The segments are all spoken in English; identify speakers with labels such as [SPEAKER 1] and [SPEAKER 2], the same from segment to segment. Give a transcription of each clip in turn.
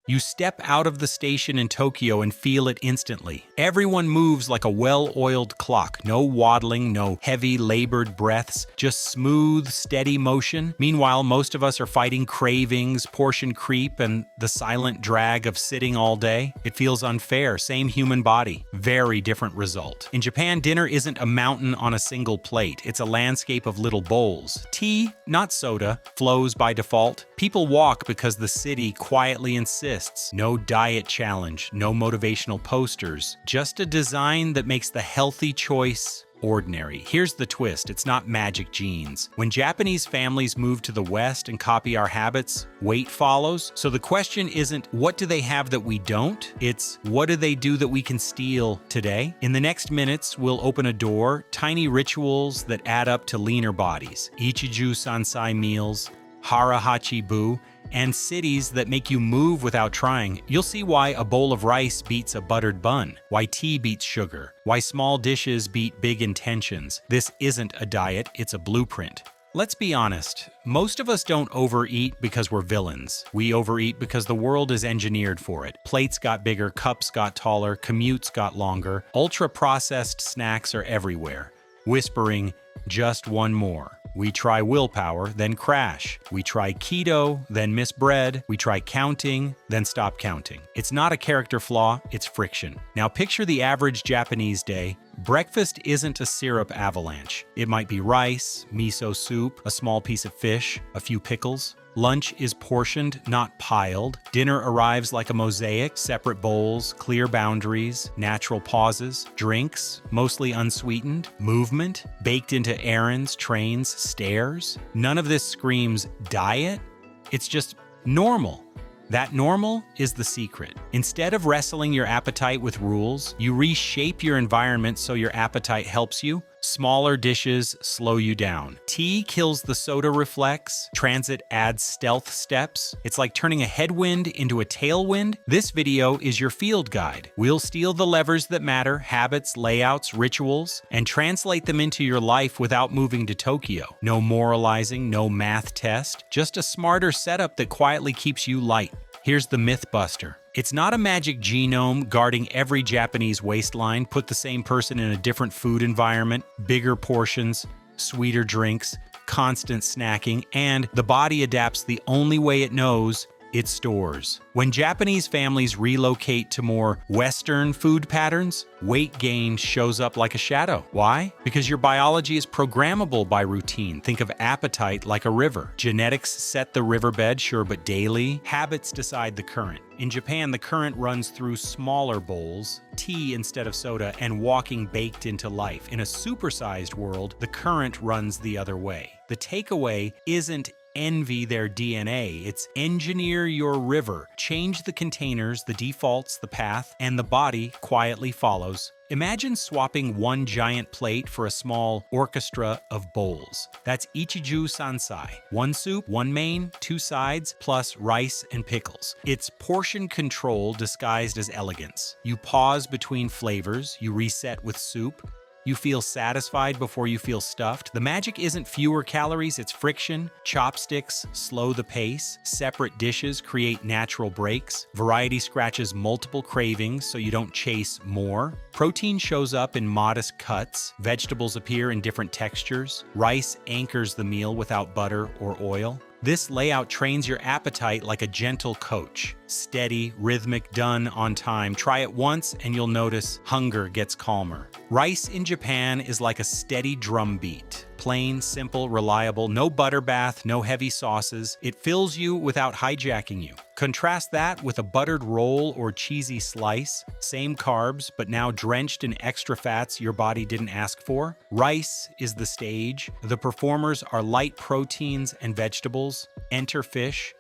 [SPEAKER 1] You step out of the station in Tokyo and feel it instantly. Everyone moves like a well-oiled clock. No waddling, no heavy, labored breaths, just smooth, steady motion. Meanwhile, most of us are fighting cravings, portion creep, and the silent drag of sitting all day. It feels unfair. Same human body. Very different result. In Japan, dinner isn't a mountain on a single plate. It's a landscape of little bowls. Tea, not soda, flows by default. People walk because the city quietly insists. No diet challenge, no motivational posters, just a design that makes the healthy choice ordinary. Here's the twist, it's not magic genes. When Japanese families move to the West and copy our habits, weight follows. So the question isn't, what do they have that we don't? It's, what do they do that we can steal today? In the next minutes, we'll open a door, tiny rituals that add up to leaner bodies, Ichiju Sansai meals, Harahachi Bu, and cities that make you move without trying. You'll see why a bowl of rice beats a buttered bun, why tea beats sugar, why small dishes beat big intentions. This isn't a diet, it's a blueprint. Let's be honest, most of us don't overeat because we're villains. We overeat because the world is engineered for it. Plates got bigger, cups got taller, commutes got longer, ultra-processed snacks are everywhere, whispering, just one more. We try willpower, then crash. We try keto, then miss bread. We try counting, then stop counting. It's not a character flaw, it's friction. Now picture the average Japanese day. Breakfast isn't a syrup avalanche. It might be rice, miso soup, a small piece of fish, a few pickles. Lunch is portioned, not piled. Dinner arrives like a mosaic, separate bowls, clear boundaries, natural pauses. Drinks, mostly unsweetened. Movement, baked into errands, trains, stairs. None of this screams diet. It's just normal. That normal is the secret. Instead of wrestling your appetite with rules, you reshape your environment so your appetite helps you. Smaller dishes slow you down. Tea kills the soda reflex. Transit adds stealth steps. It's like turning a headwind into a tailwind. This video is your field guide. We'll steal the levers that matter, habits, layouts, rituals, and translate them into your life without moving to Tokyo. No moralizing, no math test, just a smarter setup that quietly keeps you light. Here's the myth buster. It's not a magic genome guarding every Japanese waistline. Put the same person in a different food environment, bigger portions, sweeter drinks, constant snacking, and the body adapts the only way it knows. It stores. When Japanese families relocate to more Western food patterns, weight gain shows up like a shadow. Why? Because your biology is programmable by routine. Think of appetite like a river. Genetics set the riverbed, sure, but daily habits decide the current. In Japan, the current runs through smaller bowls, tea instead of soda, and walking baked into life. In a supersized world, the current runs the other way. The takeaway isn't envy their DNA. It's engineer your river. Change the containers, the defaults, the path, and the body quietly follows. Imagine swapping one giant plate for a small orchestra of bowls. That's Ichiju Sansai. One soup, one main, two sides, plus rice and pickles. It's portion control disguised as elegance. You pause between flavors, you reset with soup. You feel satisfied before you feel stuffed. The magic isn't fewer calories, it's friction. Chopsticks slow the pace. Separate dishes create natural breaks. Variety scratches multiple cravings so you don't chase more. Protein shows up in modest cuts. Vegetables appear in different textures. Rice anchors the meal without butter or oil. This layout trains your appetite like a gentle coach. Steady, rhythmic, done on time. Try it once and you'll notice hunger gets calmer. Rice in Japan is like a steady drum beat. Plain, simple, reliable, no butter bath, no heavy sauces. It fills you without hijacking you. Contrast that with a buttered roll or cheesy slice. Same carbs, but now drenched in extra fats your body didn't ask for. Rice is the stage. The performers are light proteins and vegetables. Enter fish,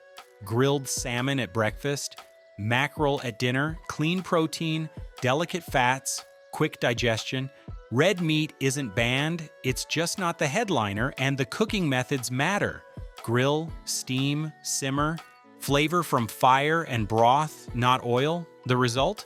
[SPEAKER 1] grilled salmon at breakfast, mackerel at dinner, clean protein, delicate fats, quick digestion. Red meat isn't banned, it's just not the headliner, and the cooking methods matter. Grill, steam, simmer, flavor from fire and broth, not oil. The result?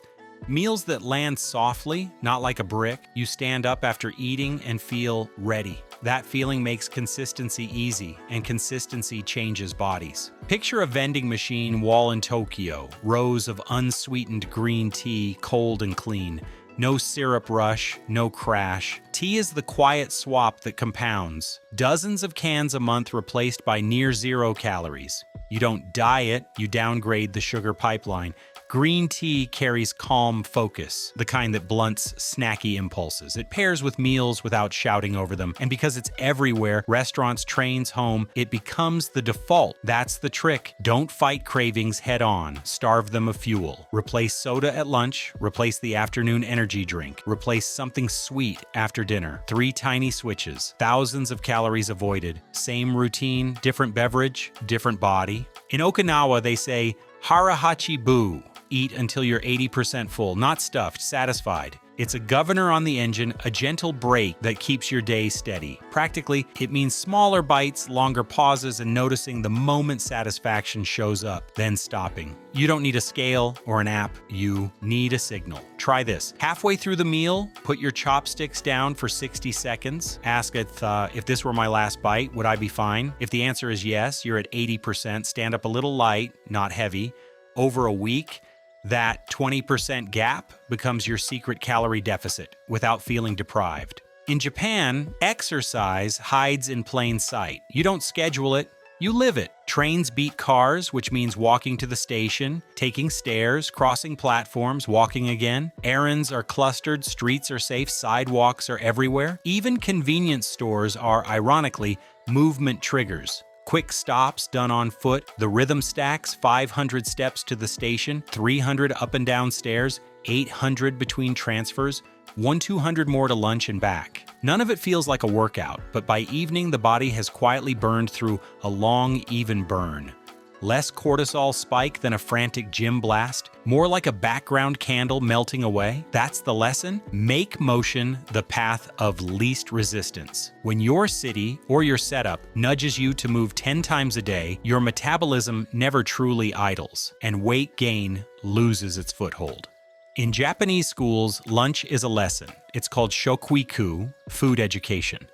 [SPEAKER 1] Meals that land softly, not like a brick. You stand up after eating and feel ready. That feeling makes consistency easy, and consistency changes bodies. Picture a vending machine wall in Tokyo, rows of unsweetened green tea, cold and clean. No syrup rush, no crash. Tea is the quiet swap that compounds. Dozens of cans a month replaced by near zero calories. You don't diet, you downgrade the sugar pipeline. Green tea carries calm focus, the kind that blunts snacky impulses. It pairs with meals without shouting over them, and because it's everywhere, restaurants, trains, home, it becomes the default. That's the trick. Don't fight cravings head on. Starve them of fuel. Replace soda at lunch, replace the afternoon energy drink, replace something sweet after dinner. 3 tiny switches, thousands of calories avoided. Same routine, different beverage, different body. In Okinawa, they say, harahachi bu. Eat until you're 80% full, not stuffed, satisfied. It's a governor on the engine, a gentle brake that keeps your day steady. Practically, it means smaller bites, longer pauses, and noticing the moment satisfaction shows up, then stopping. You don't need a scale or an app, you need a signal. Try this. Halfway through the meal, put your chopsticks down for 60 seconds. Ask if this were my last bite, would I be fine? If the answer is yes, you're at 80%. Stand up a little light, not heavy. Over a week, that 20% gap becomes your secret calorie deficit without feeling deprived. In Japan, exercise hides in plain sight. You don't schedule it, you live it. Trains beat cars, which means walking to the station, taking stairs, crossing platforms, walking again. Errands are clustered, streets are safe, sidewalks are everywhere. Even convenience stores are, ironically, movement triggers. Quick stops done on foot, the rhythm stacks, 500 steps to the station, 300 up and down stairs, 800 between transfers, 200 more to lunch and back. None of it feels like a workout, but by evening the body has quietly burned through a long, even burn. Less cortisol spike than a frantic gym blast, more like a background candle melting away. That's the lesson. Make motion the path of least resistance. When your city or your setup nudges you to move 10 times a day, your metabolism never truly idles, and weight gain loses its foothold. In Japanese schools, lunch is a lesson. It's called shokuiku, food education.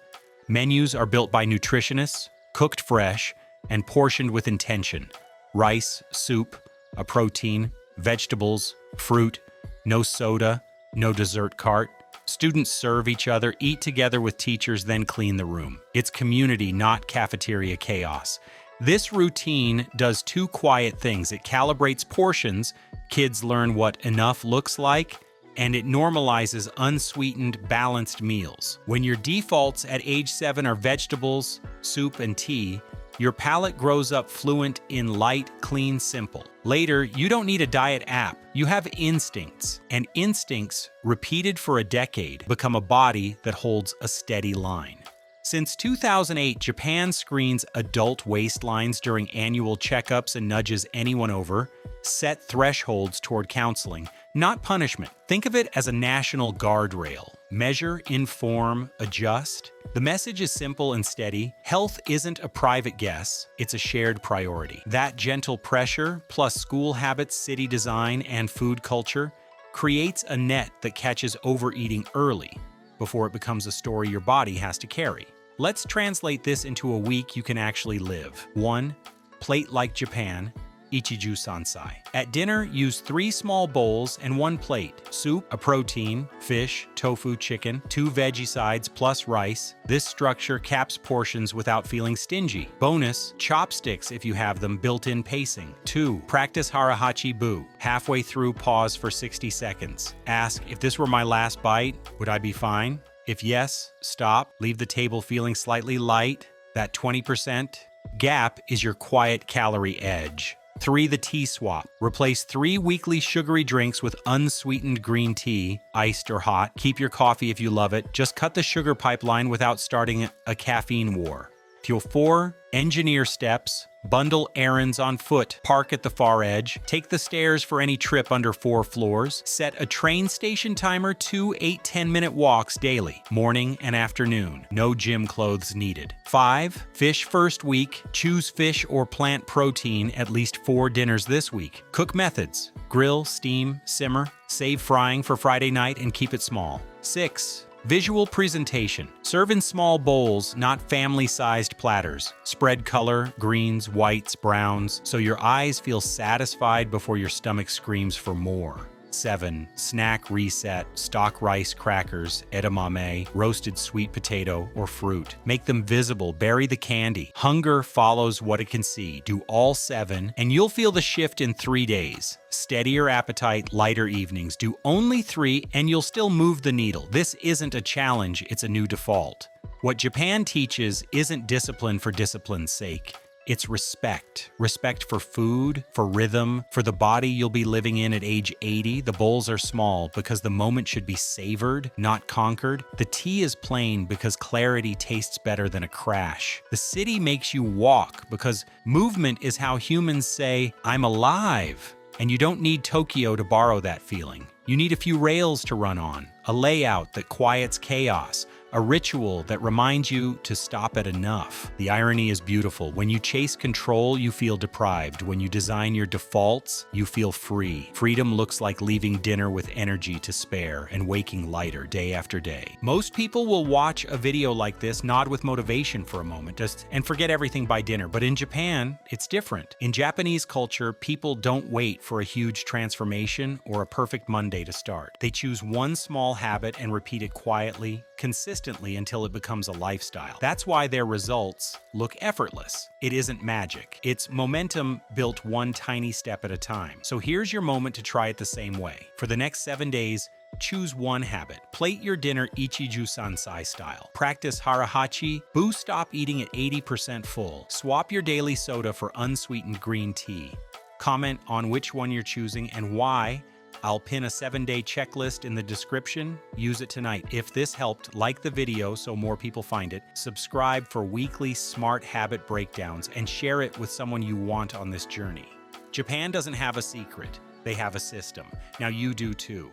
[SPEAKER 1] Menus are built by nutritionists, cooked fresh, and portioned with intention. Rice, soup, a protein, vegetables, fruit, no soda, no dessert cart. Students serve each other, eat together with teachers, then clean the room. It's community, not cafeteria chaos. This routine does 2 quiet things. It calibrates portions, kids learn what enough looks like, and it normalizes unsweetened, balanced meals. When your defaults at age 7 are vegetables, soup, and tea, your palate grows up fluent in light, clean, simple. Later, you don't need a diet app. You have instincts, and instincts, repeated for a decade, become a body that holds a steady line. Since 2008, Japan screens adult waistlines during annual checkups and nudges anyone over, set thresholds toward counseling, not punishment. Think of it as a national guardrail. Measure, inform, adjust. The message is simple and steady. Health isn't a private guess, it's a shared priority. That gentle pressure, plus school habits, city design, and food culture, creates a net that catches overeating early, before it becomes a story your body has to carry. Let's translate this into a week you can actually live. 1. Plate like Japan. Ichiju Sansai. At dinner, use 3 small bowls and 1 plate. Soup, a protein, fish, tofu, chicken, 2 veggie sides plus rice. This structure caps portions without feeling stingy. Bonus, chopsticks if you have them, built-in pacing. 2. Practice harahachi bu. Halfway through, pause for 60 seconds. Ask, if this were my last bite, would I be fine? If yes, stop. Leave the table feeling slightly light. That 20% gap is your quiet calorie edge. 3. The tea swap. Replace 3 weekly sugary drinks with unsweetened green tea, iced or hot. Keep your coffee if you love it. Just cut the sugar pipeline without starting a caffeine war. Fuel 4. Engineer steps. Bundle errands on foot. Park at the far edge. Take the stairs for any trip under 4 floors. Set a train station timer, 2 8-10-minute walks daily, morning and afternoon. No gym clothes needed. 5. Fish first week. Choose fish or plant protein at least 4 dinners this week. Cook methods: grill, steam, simmer. Save frying for Friday night and keep it small. 6. Visual presentation. Serve in small bowls, not family-sized platters. Spread color, greens, whites, browns, so your eyes feel satisfied before your stomach screams for more. 7. Snack reset, stock rice crackers, edamame, roasted sweet potato, or fruit. Make them visible, bury the candy. Hunger follows what it can see. Do all 7, and you'll feel the shift in 3 days. Steadier appetite, lighter evenings. Do only 3, and you'll still move the needle. This isn't a challenge, it's a new default. What Japan teaches isn't discipline for discipline's sake. It's respect. Respect for food, for rhythm, for the body you'll be living in at age 80. The bowls are small because the moment should be savored, not conquered. The tea is plain because clarity tastes better than a crash. The city makes you walk because movement is how humans say, "I'm alive." And you don't need Tokyo to borrow that feeling. You need a few rails to run on, a layout that quiets chaos, a ritual that reminds you to stop at enough. The irony is beautiful. When you chase control, you feel deprived. When you design your defaults, you feel free. Freedom looks like leaving dinner with energy to spare and waking lighter day after day. Most people will watch a video like this, nod with motivation for a moment, and forget everything by dinner. But in Japan, it's different. In Japanese culture, people don't wait for a huge transformation or a perfect Monday to start. They choose one small habit and repeat it quietly, consistently until it becomes a lifestyle. That's why their results look effortless. It isn't magic. It's momentum built one tiny step at a time. So here's your moment to try it the same way. For the next 7 days, choose one habit. Plate your dinner Ichiju Sansai style. Practice harahachi. Stop eating at 80% full. Swap your daily soda for unsweetened green tea. Comment on which one you're choosing and why. I'll pin a 7-day checklist in the description. Use it tonight. If this helped, like the video so more people find it, subscribe for weekly smart habit breakdowns, and share it with someone you want on this journey. Japan doesn't have a secret. They have a system. Now you do too.